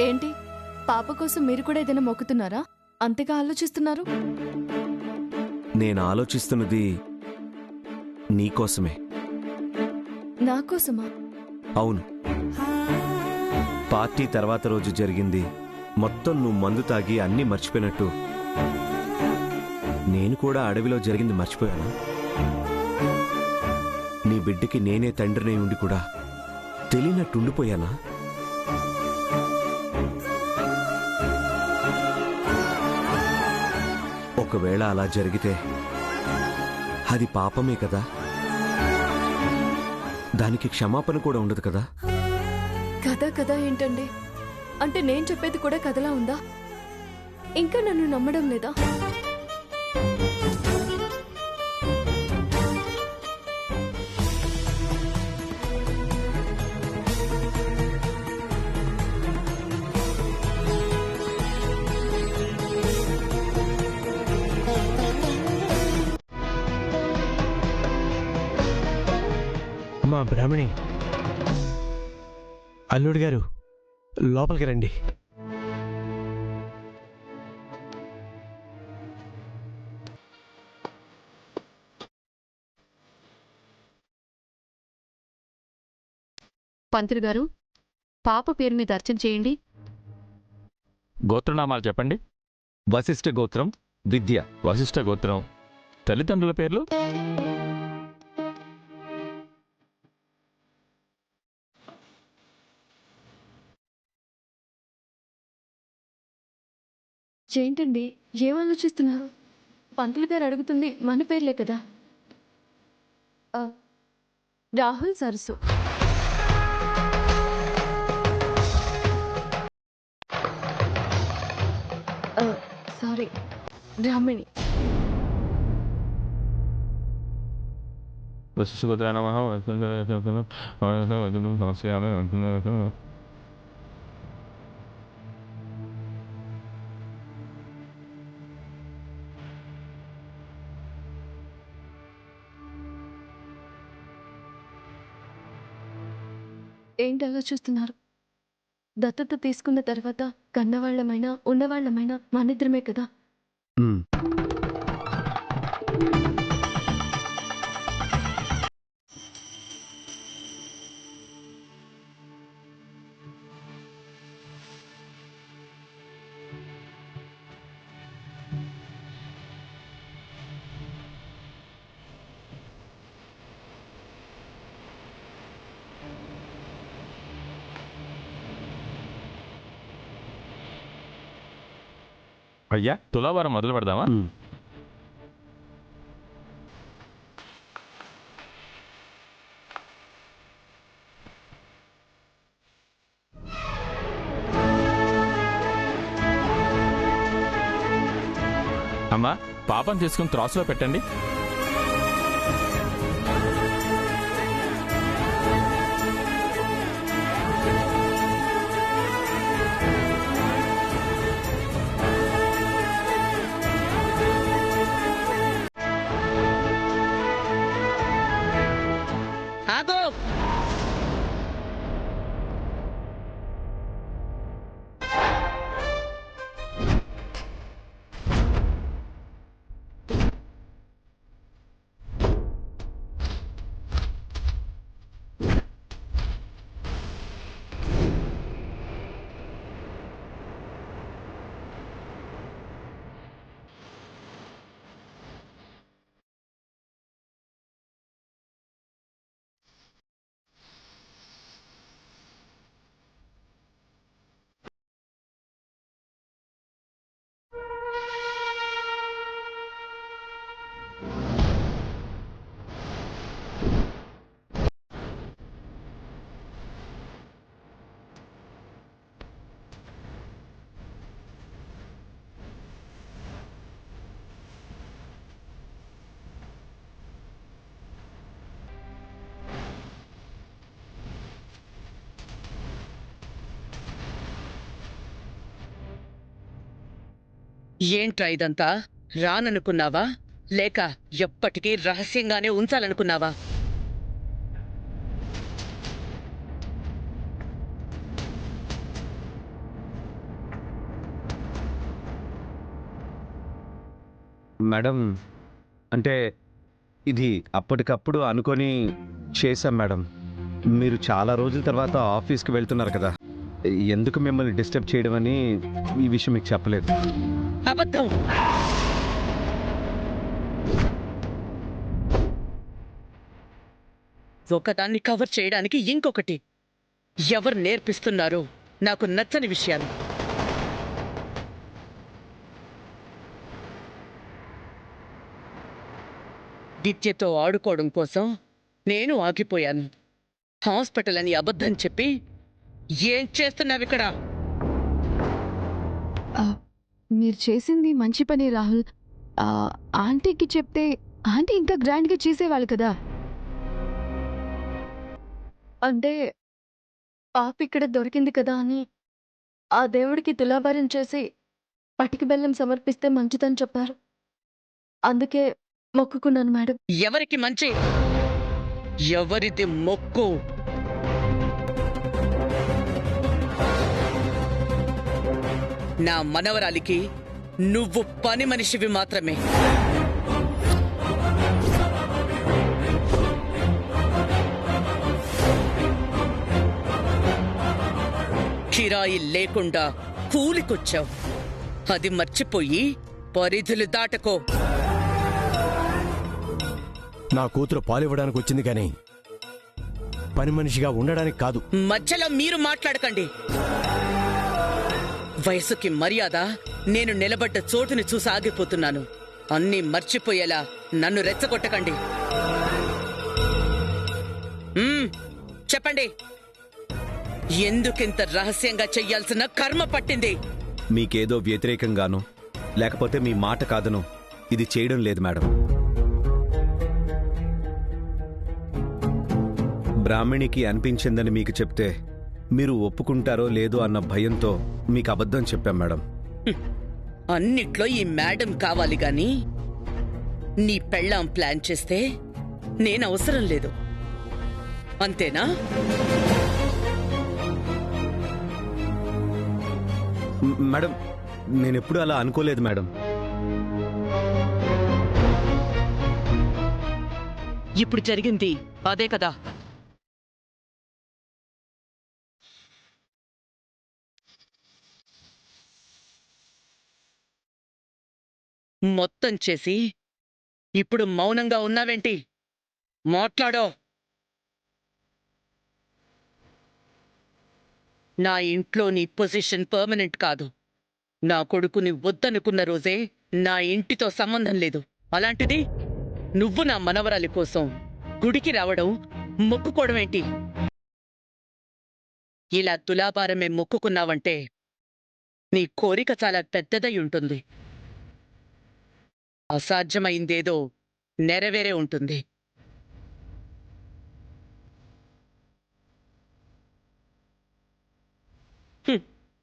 ఏంటి పాప కోసం మీరు కూడా ఏదైనా మొక్కుతున్నారా? అంతగా ఆలోచిస్తున్నారు. నేను ఆలోచిస్తున్నది నీకోసమే. నా కోసమా? అవును. పార్టీ తర్వాత రోజు జరిగింది మొత్తం నువ్వు మందు తాగి అన్నీ మర్చిపోయినట్టు నేను కూడా అడవిలో జరిగింది మర్చిపోయాను. నీ బిడ్డకి నేనే తండ్రినై ఉండి కూడా తెలియనట్టుండిపోయానా? ఒకవేళ అలా జరిగితే అది పాపమే కదా. దానికి క్షమాపణ కూడా ఉండదు కదా. కథ ఏంటండి? అంటే నేను చెప్పేది కూడా కథలా ఉందా? ఇంకా నన్ను నమ్మడం లేదా? మా బ్రాహ్మణి అల్లుడు గారు లోపలికి రండి. పంతులు గారు, పాప పేరు మీద అర్చన చేయండి. గోత్రనామాలు చెప్పండి. వశిష్ఠ గోత్రం విద్య. వశిష్ఠ గోత్రం. తల్లిదండ్రుల పేర్లు? ఏంటండి ఏం ఆలోచిస్తున్నారు? పంతులు గారు అడుగుతుంది మన పేర్లే కదా. రాహుల్ సరస్సు. సారీ, బ్రాహ్మణి. వశిష్ఠ గోత్రాయ నమః. ఏంటి ఆలోచిస్తున్నారు? దత్తత తీసుకున్న తర్వాత కన్నవాళ్లమైనా ఉన్నవాళ్లమైనా మనిద్దరమే కదా. అయ్యా, తులాభారం మొదలు పెడదామా? అమ్మా, పాపం తీసుకుని త్రాసులో పెట్టండి. ఏంట్రా ఇదంతా? రాననుకున్నావా లేక ఎప్పటికీ రహస్యంగానే ఉంచాలనుకున్నావా? మేడం అంటే ఇది అప్పటికప్పుడు అనుకొని చేశాం మేడం. మీరు చాలా రోజుల తర్వాత ఆఫీస్కి వెళ్తున్నారు కదా, ఎందుకు మిమ్మల్ని డిస్టర్బ్ చేయడం అని ఈ విషయం మీకు చెప్పలేదు. అబద్ధం. ఒకదాన్ని కవర్ చేయడానికి ఇంకొకటి. ఎవరు నేర్పిస్తున్నారో నాకు నచ్చని విషయాలు. విద్యతో ఆడుకోవడం కోసం నేను ఆగిపోయాను. హాస్పిటల్ అని అబద్ధం చెప్పి ఏం చేస్తున్నావిక్కడ? మీరు చేసింది మంచి పని రాహుల్. ఆంటీకి చెప్తే ఆంటీ ఇంకా గ్రాండ్గా చేసేవాళ్ళు కదా. అంటే పాప ఇక్కడ దొరికింది కదా అని ఆ దేవుడికి తులాభారం చేసి పటికి బెల్లం సమర్పిస్తే మంచిదని చెప్పారు. అందుకే మొక్కుకున్నాను మేడం. ఎవరికి మంచి? ఎవరిది మొక్కు? నా మనవరాలికి నువ్వు పని మనిషివి మాత్రమే. కిరాయి లేకుండా కూలికొచ్చావు. అది మర్చిపోయి పరిధులు దాటకో. నా కూతురు పాలివ్వడానికి వచ్చింది కానీ పని మనిషిగా ఉండడానికి కాదు. మధ్యలో మీరు మాట్లాడకండి. వయసుకి మర్యాద. నేను నిలబడ్డ చోటుని చూసి ఆగిపోతున్నాను. అన్నీ మర్చిపోయేలా నన్ను రెచ్చగొట్టకండి. చెప్పండి, ఎందుకింత రహస్యంగా చెయ్యాల్సిన కర్మ పట్టింది? మీకేదో వ్యతిరేకంగానో లేకపోతే మీ మాట కాదనో ఇది చేయడం లేదు మేడం. బ్రాహ్మణికి అనిపించిందని మీకు చెప్తే మీరు ఒప్పుకుంటారో లేదో అన్న భయంతో మీకు అబద్ధం చెప్పాం మేడం. అన్నిట్లో ఈ మేడం కావాలి గాని నీ పెళ్ళాం ప్లాన్ చేస్తే నేను అవసరం లేదు, అంతేనా? మేడం నేనెప్పుడు అలా అనుకోలేదు మేడం. ఇప్పుడు జరిగింది అదే కదా. మొత్తం చేసి ఇప్పుడు మౌనంగా ఉన్నావేంటి? మాట్లాడో. నా ఇంట్లో నీ పొజిషన్ పర్మనెంట్ కాదు. నా కొడుకుని వద్దనుకున్న రోజే నా ఇంటితో సంబంధం లేదు. అలాంటిది నువ్వు నా మనవరాలి కోసం గుడికి రావడం, మొక్కుకోవడం ఏంటి? ఇలా తులాభారమే మొక్కుకున్నావంటే నీ కోరిక చాలా పెద్దదై ఉంటుంది. అసాధ్యమైందేదో నెరవేరే ఉంటుంది.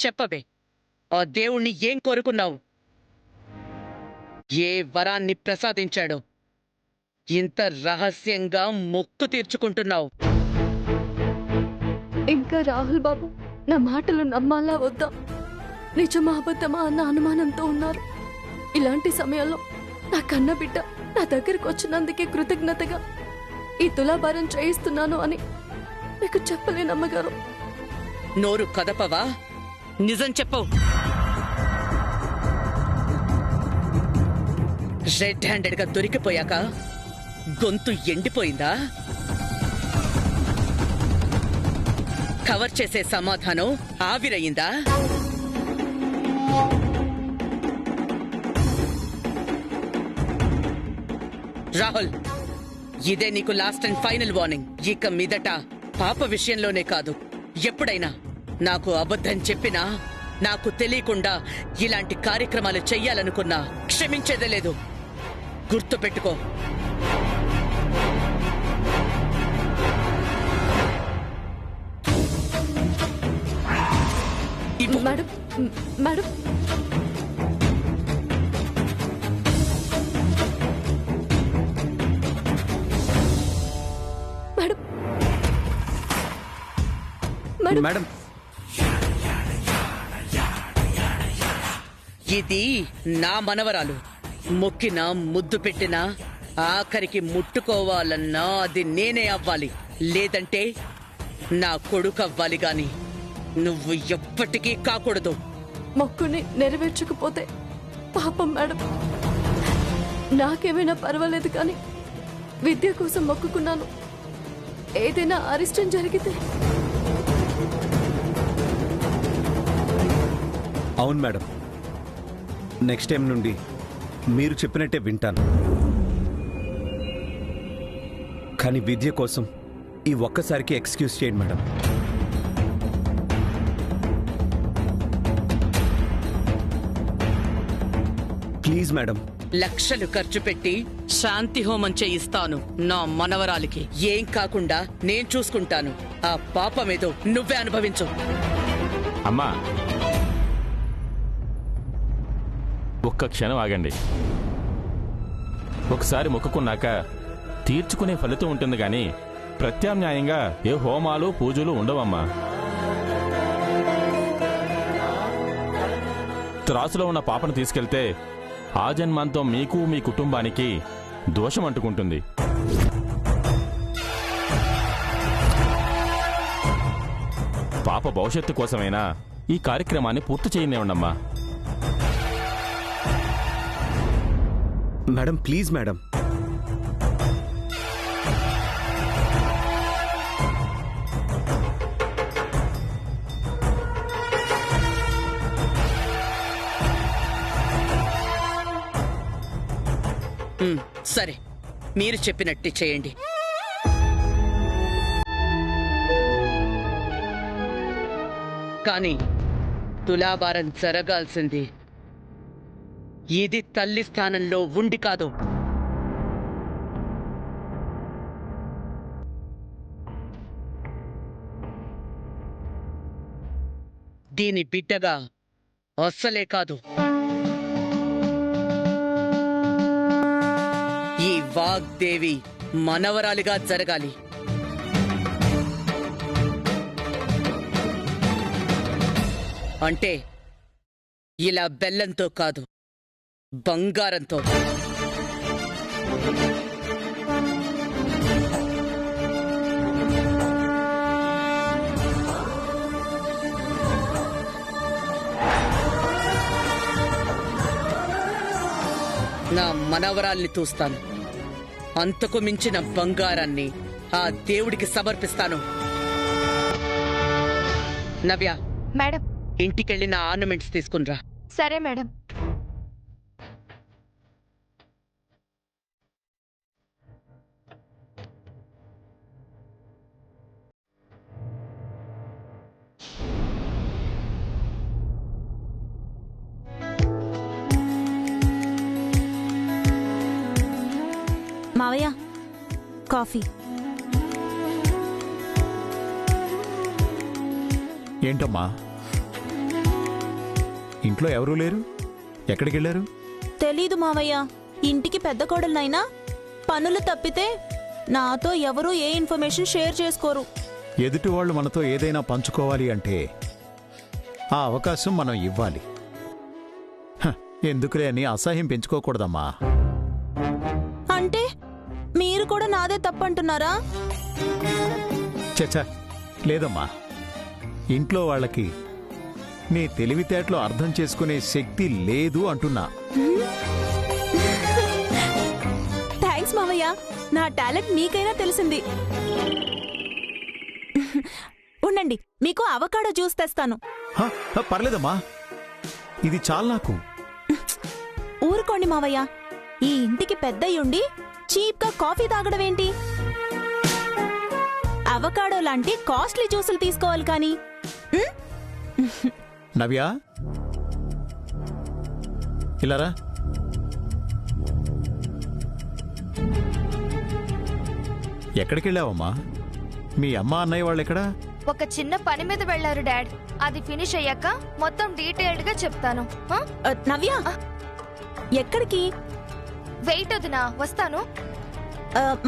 చెప్పవే, ఆ దేవుణ్ణి ఏం కోరుకున్నావు? ఏ వరాన్ని ప్రసాదించాడో ఇంత రహస్యంగా మొక్కు తీర్చుకుంటున్నావు? ఇంకా రాహుల్ బాబు నా మాటలు నమ్మాలా వద్దా, నిజమా అబద్ధమా అన్న అనుమానంతో ఉన్నారు. ఇలాంటి సమయంలో నా కన్న బిడ్డ నా దగ్గరికి వచ్చినందుకే కృతజ్ఞతగా ఈ తులాభారం చేయిస్తున్నాను అని మీకు చెప్పలేనమ్మగారు. నోరు కదపవా? నిజం చెప్పవు. రెడ్ హ్యాండెడ్ గా దొరికిపోయాక గొంతు ఎండిపోయిందా? కవర్ చేసే సమాధానం ఆవిరయిందా? రాహుల్, ఇదే నీకు లాస్ట్ అండ్ ఫైనల్ వార్నింగ్. ఇక మీదట పాప విషయంలోనే కాదు, ఎప్పుడైనా నాకు అబద్ధం చెప్పినా, నాకు తెలియకుండా ఇలాంటి కార్యక్రమాలు చెయ్యాలనుకున్నా క్షమించేదే లేదు. గుర్తుపెట్టుకో. మేడం మేడం మేడం మేడం ఇది నా మనవరాలు. మొక్కినా ముద్దు పెట్టినా ఆఖరికి ముట్టుకోవాలన్నా అది నేనే అవ్వాలి, లేదంటే నా కొడుకు అవ్వాలి గాని నువ్వు ఎప్పటికీ కాకూడదు. మొక్కుని నెరవేర్చకపోతే పాపం మేడం. నాకేమైనా పర్వాలేదు కానీ విద్య కోసం మొక్కుకున్నాను. ఏదైనా అరిష్టం జరిగితే అవును మేడం, నెక్స్ట్ టైం నుండి మీరు చెప్పినట్టే వింటాను. కానీ విద్య కోసం ఈ ఒక్కసారికి ఎక్స్క్యూజ్ చేయండి మేడం. Please madam. లక్షలు ఖర్చు పెట్టి శాంతి హోమం చేయిస్తాను నా మనవరాలికి. ఏం కాకుండా నేను చూసుకుంటాను. ఆ పాపమేదో నువ్వే అనుభవించు. అమ్మా, ఒక్క క్షణం ఆగండి. ఒకసారి మొక్కుకున్నాక తీర్చుకునే ఫలితం ఉంటుంది కానీ ప్రత్యామ్నాయంగా ఏ హోమాలు పూజలు ఉండవమ్మా. త్రాసులో ఉన్న పాపను తీసుకెళ్తే ఆ జన్మాంతం మీకు మీ కుటుంబానికి దోషం అంటుకుంటుంది. పాప భవిష్యత్తు కోసమైనా ఈ కార్యక్రమాన్ని పూర్తి చేయనివ్వండమ్మా. Madam please madam. సరే, మీరు చెప్పినట్టు చేయండి. కానీ తులాభారం జరగాల్సింది ఇది తల్లి స్థానంలో ఉండి కాదు. దీని బిడ్డగా అస్సలే కాదు. ఈ వాగ్దేవి మనవరాలిగా జరగాలి. అంటే ఇలా బెల్లంతో కాదు, బంగారంతో. నా మనవరాల్ని చూస్తాను. అంతకు మించిన బంగారాన్ని ఆ దేవుడికి సమర్పిస్తాను. నవ్య, మేడం. ఇంటికెళ్ళి నా ఆర్నమెంట్స్ తీసుకునిరా. సరే మేడం. మావయ్య, కాఫీ. ఏంటమ్మా, ఇంట్లో ఎవరూ లేరు? ఎక్కడికి వెళ్ళారు? తెలీదు మావయ్య. ఇంటికి పెద్ద కోడలనైనా పనులు తప్పితే నాతో ఎవరూ ఏ ఇన్ఫర్మేషన్ షేర్ చేసుకోరు. ఎదుటి వాళ్ళు మనతో ఏదైనా పంచుకోవాలి అంటే ఆ అవకాశం మనం ఇవ్వాలి. ఎందుకులే అని అసహ్యం పెంచుకోకూడదమ్మా. అంటే మీరు కూడా నాదే తప్పంటున్నారా? చచ్చా, లేదమ్మా. ఇంట్లో వాళ్ళకి నీ తెలివితేటలు అర్థం చేసుకునే శక్తి లేదు అంటున్నా. థ్యాంక్స్ మావయ్య. నా టాలెంట్ మీకైనా తెలిసింది. ఉండండి, మీకు అవకాడో జ్యూస్ తెస్తాను. పర్లేదమ్మా, ఇది చాలు నాకు. ఊరుకోండి మావయ్య. ఈ ఇంటికి పెద్దయ్యుండి చీప్గా కాఫీ తాగడమేంటి? అవకాడో లాంటి కాస్ట్లీ జ్యూసులు తీసుకోవాలి కానీ. నవ్యా, ఇలారా. ఎక్కడికెళ్ళావమ్మా? మీ అమ్మ అన్నయ్య వాళ్ళెక్కడా? ఒక చిన్న పని మీద వెళ్లారు డాడ్. అది ఫినిష్ అయ్యాక మొత్తం డీటెయిల్డ్ గా చెప్తాను. నవ్య, ఎక్కడికి? వెయిట్ వదినా, వస్తాను.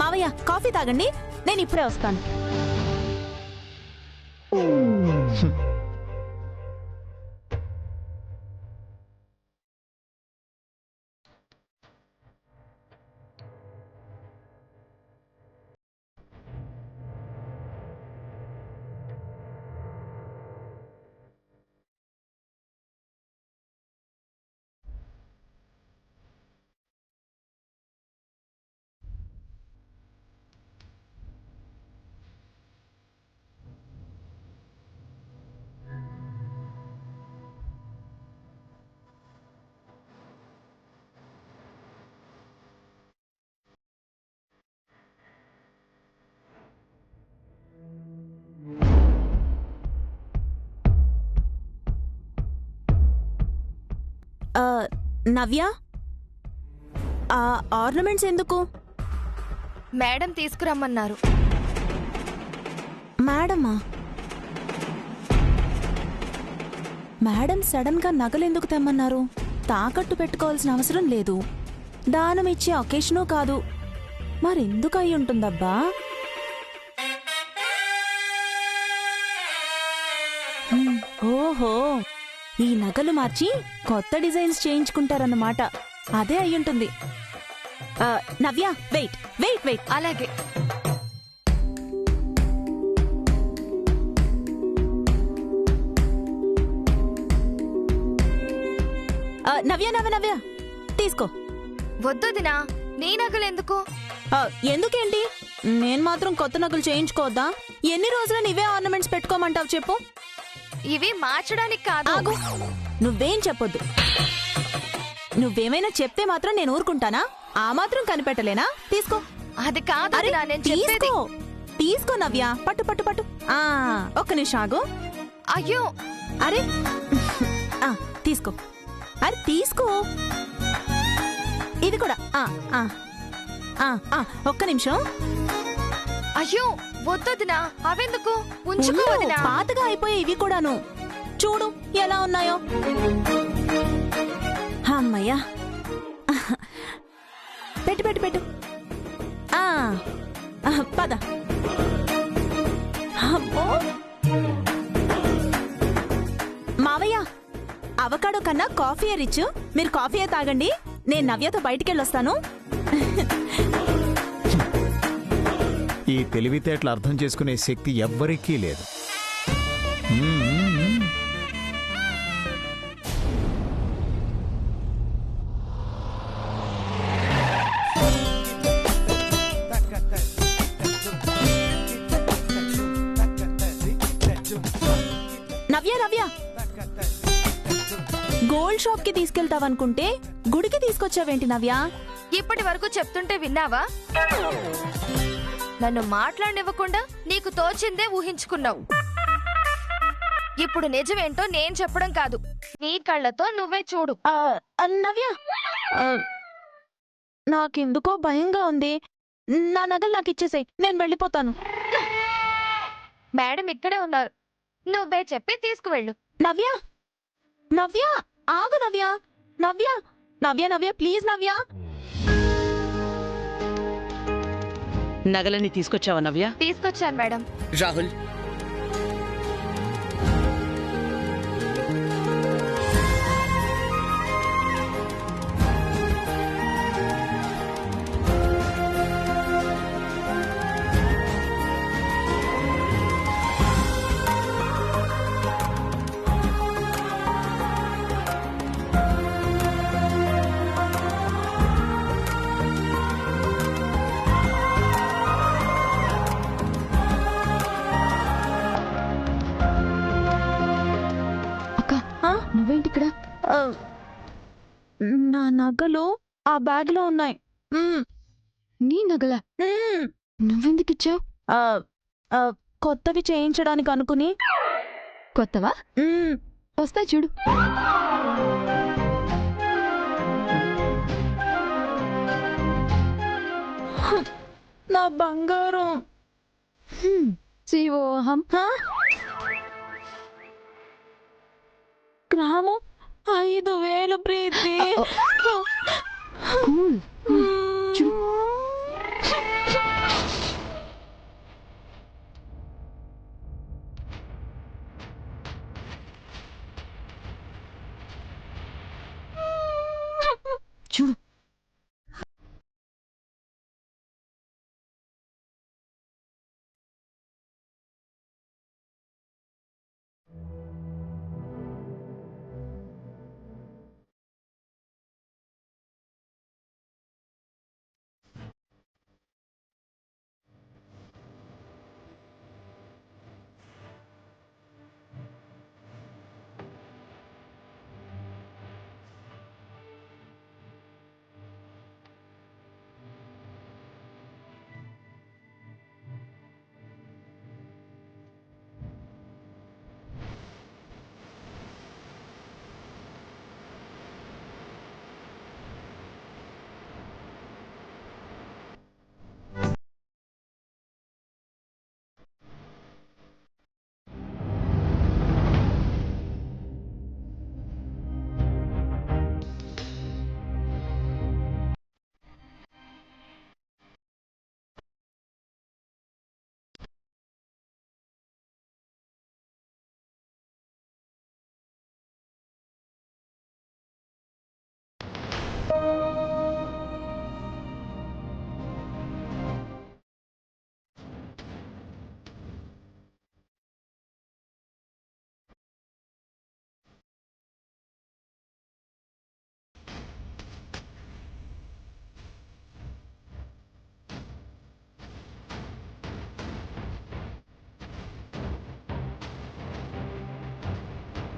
మావయ్య, కాఫీ తాగండి, నేను ఇప్పుడే వస్తాను. నవ్య, ఆ ఆర్నమెంట్స్ ఎందుకు? మేడం తీసుకురమ్మన్నారు. మేడమా? మేడం సడన్ గా నగలెందుకు తెమ్మన్నారు? తాకట్టు పెట్టుకోవాల్సిన అవసరం లేదు, దానం ఇచ్చే ఒకేషను కాదు. మరెందుకు అయి ఉంటుందబ్బా? ఓహో, ఈ నగలు మార్చి కొత్త డిజైన్స్ చేయించుకుంటారన్నమాట. అదే అయ్యుంటుంది. నవ్య, వెయిట్ వెయిట్ వెయిట్. అలాగే. నవ్య నవ్య నవ్య, తీసుకో. వద్దొదినా, నీ నగలు ఎందుకు? ఎందుకేంటి? నేను మాత్రం కొత్త నగలు చేయించుకోవద్దా? ఎన్ని రోజులు నీవే ఆర్నమెంట్స్ పెట్టుకోమంటావు చెప్పు? ఇవి మార్చడానికి కాదు. ఆగు, నువ్వేం చెప్పొద్దు. నువ్వేమైనా చెప్తే మాత్రం నేను ఊరుకుంటానా? ఆ మాత్రం కనిపెట్టలేనా? తీసుకో. అది కాదు అరే, వదినా, నేను చెప్పేది. తీసుకో తీసుకో నవ్య, పట్టు పట్టు పట్టు. ఒక్క నిమిషం ఆగు. అయ్యో, అరే తీసుకో. అరే తీసుకో. ఇది కూడా. ఒక్క నిమిషం. అయ్యో వద్దొదినా, అవెందుకు? ఉంచుకోవదినా. పాతగా అయిపోయే ఇవి కూడాను. చూడు ఎలా ఉన్నాయో. అమ్మయ్యా, పెట్టు పెట్టు పెట్టు. పద. అబ్బో, మావయ్య, అవకాడో కన్నా కాఫీయే రిచ్. మీరు కాఫీయే తాగండి, నేను నవ్యతో బయటికెళ్ళొస్తాను. ఈ తెలివితేటలు అర్థం చేసుకునే శక్తి ఎవ్వరికీ లేదు. నవ్య నవ్య, గోల్డ్ షాప్ కి తీసుకెళ్తావనుకుంటే గుడికి తీసుకొచ్చావేంటి నవ్య? ఇప్పటి వరకు చెప్తుంటే విన్నావా? నన్ను మాట్లాడనివ్వకుండా నీకు తోచిందే ఊహించుకున్నావు. ఇప్పుడు నిజమేంటో నేను చెప్పడం కాదు, నీ కళ్ళతో నువ్వే చూడు. నవ్య, నాకెందుకో భయంగా ఉంది. నా నగలు నాకు ఇచ్చేసేయ్, నేను వెళ్ళిపోతాను. మేడం ఇక్కడే ఉన్నారు, నువ్వే చెప్పి తీసుకువెళ్ళు. నవ్య నవ్య, ఆగు నవ్య. నవ్య నవ్య నవ్య, ప్లీజ్ నవ్య. నగలని తీసుకొచ్చావా నవ్య? తీసుకొచ్చాను మేడం. రాహుల్, నువ్వేంటి ఇక్కడ? నా నగలు ఆ బ్యాగ్ లో ఉన్నాయి. నీ నగలా? నువ్వెందుకు ఇచ్చావు? కొత్తవి చేయించడానికి అనుకుని. కొత్తవా? వస్తా చూడు. నా బంగారం. శివోహం. గ్రామం 5,000 ప్రీతి. కూల్.